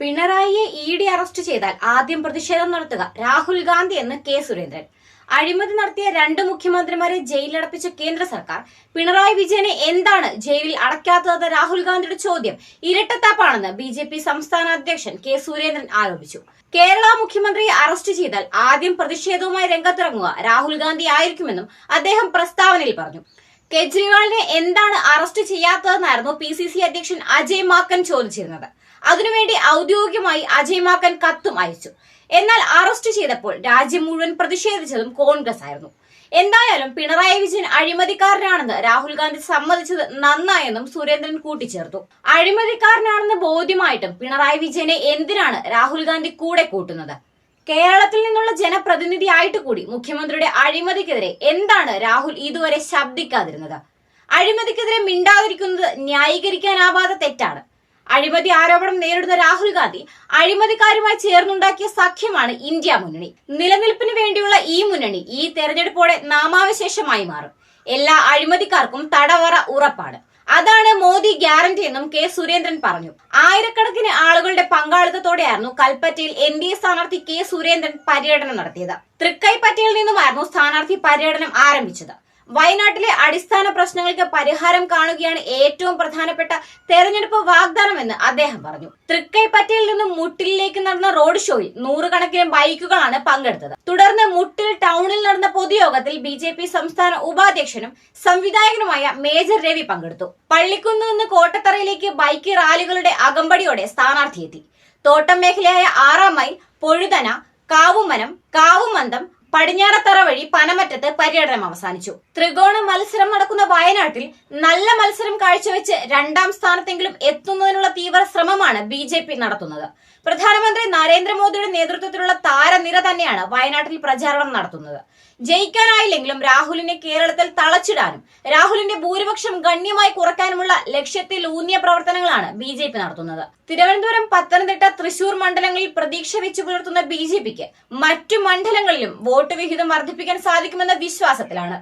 പിണറായിയെ ED arrest ചെയ്താൽ ആദ്യം പ്രതിഷേധം നടത്തുക രാഹുൽ ഗാന്ധി എന്ന് കെ സുരേന്ദ്രൻ. അഴിമതി നടത്തിയ രണ്ട് മുഖ്യമന്ത്രിമാരെ ജയിലിലടപ്പിച്ച കേന്ദ്ര സർക്കാർ പിണറായി വിജയനെ എന്താണ് ജയിലിൽ അടയ്ക്കാത്തതെന്ന രാഹുൽ ഗാന്ധിയുടെ ചോദ്യം ഇരട്ടത്താപ്പാണെന്ന് ബി സംസ്ഥാന അധ്യക്ഷൻ കെ സുരേന്ദ്രൻ ആരോപിച്ചു. കേരള മുഖ്യമന്ത്രിയെ അറസ്റ്റ് ചെയ്താൽ ആദ്യം പ്രതിഷേധവുമായി രംഗത്തിറങ്ങുക രാഹുൽ ഗാന്ധി ആയിരിക്കുമെന്നും അദ്ദേഹം പ്രസ്താവനയിൽ പറഞ്ഞു. കെജ്രിവാളിനെ എന്താണ് അറസ്റ്റ് ചെയ്യാത്തതെന്നായിരുന്നു PCC അധ്യക്ഷൻ അജയ് മാക്കൻ ചോദിച്ചിരുന്നത്. അതിനുവേണ്ടി ഔദ്യോഗികമായി അജയ് മാക്കൻ കത്തും അയച്ചു. എന്നാൽ അറസ്റ്റ് ചെയ്തപ്പോൾ രാജ്യം മുഴുവൻ പ്രതിഷേധിച്ചതും കോൺഗ്രസ് ആയിരുന്നു. എന്തായാലും പിണറായി വിജയൻ അഴിമതിക്കാരനാണെന്ന് രാഹുൽ ഗാന്ധി സമ്മതിച്ചത് നന്നായെന്നും സുരേന്ദ്രൻ കൂട്ടിച്ചേർത്തു. അഴിമതിക്കാരനാണെന്ന് ബോധ്യമായിട്ടും പിണറായി വിജയനെ എന്തിനാണ് രാഹുൽ ഗാന്ധി കൂടെ കൂട്ടുന്നത്? കേരളത്തിൽ നിന്നുള്ള ജനപ്രതിനിധിയായിട്ട് കൂടി മുഖ്യമന്ത്രിയുടെ അഴിമതിക്കെതിരെ എന്താണ് രാഹുൽ ഇതുവരെ ശബ്ദിക്കാതിരുന്നത്? അഴിമതിക്കെതിരെ മിണ്ടാതിരിക്കുന്നത് ന്യായീകരിക്കാനാവാത്ത തെറ്റാണ്. അഴിമതി ആരോപണം നേരിടുന്ന രാഹുൽ ഗാന്ധി അഴിമതിക്കാരുമായി ചേർന്നുണ്ടാക്കിയ സഖ്യമാണ് ഇന്ത്യ മുന്നണി. നിലനിൽപ്പിന് വേണ്ടിയുള്ള ഈ മുന്നണി ഈ തെരഞ്ഞെടുപ്പോടെ നാമാവശേഷമായി മാറും. എല്ലാ അഴിമതിക്കാർക്കും തടവറ ഉറപ്പാണ്. അതാണ് മോദി ഗ്യാരണ്ടി എന്നും കെ സുരേന്ദ്രൻ പറഞ്ഞു. ആയിരക്കണക്കിന് ആളുകളുടെ പങ്കാളിത്തത്തോടെയായിരുന്നു കൽപ്പറ്റയിൽ NDA സ്ഥാനാർത്ഥി കെ സുരേന്ദ്രൻ പര്യടനം നടത്തിയത്. തൃക്കൈപ്പറ്റയിൽ നിന്നുമായിരുന്നു സ്ഥാനാർത്ഥി പര്യടനം ആരംഭിച്ചത്. വയനാട്ടിലെ അടിസ്ഥാന പ്രശ്നങ്ങൾക്ക് പരിഹാരം കാണുകയാണ് ഏറ്റവും പ്രധാനപ്പെട്ട തെരഞ്ഞെടുപ്പ് വാഗ്ദാനമെന്ന് അദ്ദേഹം പറഞ്ഞു. തൃക്കൈപ്പറ്റയിൽ നിന്നും മുട്ടിലേക്ക് നടന്ന റോഡ് ഷോയിൽ നൂറുകണക്കിന് ബൈക്കുകളാണ് പങ്കെടുത്തത്. തുടർന്ന് മുട്ടിൽ ടൗണിൽ നടന്ന പൊതുയോഗത്തിൽ BJP സംസ്ഥാന ഉപാധ്യക്ഷനും സംവിധായകനുമായ മേജർ രവി പങ്കെടുത്തു. പള്ളിക്കുന്ന് നിന്ന് കോട്ടത്തറയിലേക്ക് ബൈക്ക് റാലികളുടെ അകമ്പടിയോടെ സ്ഥാനാർത്ഥിയെത്തി. തോട്ടം മേഖലയായ 6 മൈൽ, പൊഴുതന, കാവുമനം, കാവുമന്തം, പടിഞ്ഞാറത്തറ വഴി പനമറ്റത്ത് പര്യടനം അവസാനിച്ചു. ത്രികോണ മത്സരം നടക്കുന്ന വയനാട്ടിൽ നല്ല മത്സരം കാഴ്ചവെച്ച് 2ാം സ്ഥാനത്തെങ്കിലും എത്തുന്നതിനുള്ള തീവ്ര ശ്രമമാണ് BJP നടത്തുന്നത്. പ്രധാനമന്ത്രി നരേന്ദ്രമോദിയുടെ നേതൃത്വത്തിലുള്ള താരനിര തന്നെയാണ് വയനാട്ടിൽ പ്രചാരണം നടത്തുന്നത്. ജയിക്കാനായില്ലെങ്കിലും രാഹുലിനെ കേരളത്തിൽ തളച്ചിടാനും രാഹുലിന്റെ ഭൂരിപക്ഷം ഗണ്യമായി കുറയ്ക്കാനുമുള്ള ലക്ഷ്യത്തിൽ ഊന്നിയ പ്രവർത്തനങ്ങളാണ് BJP നടത്തുന്നത്. തിരുവനന്തപുരം, പത്തനംതിട്ട, തൃശൂർ മണ്ഡലങ്ങളിൽ പ്രതീക്ഷ വെച്ചു പുലർത്തുന്ന BJPക്ക് മറ്റു മണ്ഡലങ്ങളിലും വോട്ട് വിഹിതം വർദ്ധിപ്പിക്കാൻ സാധിക്കുമെന്ന വിശ്വാസത്തിലാണ്.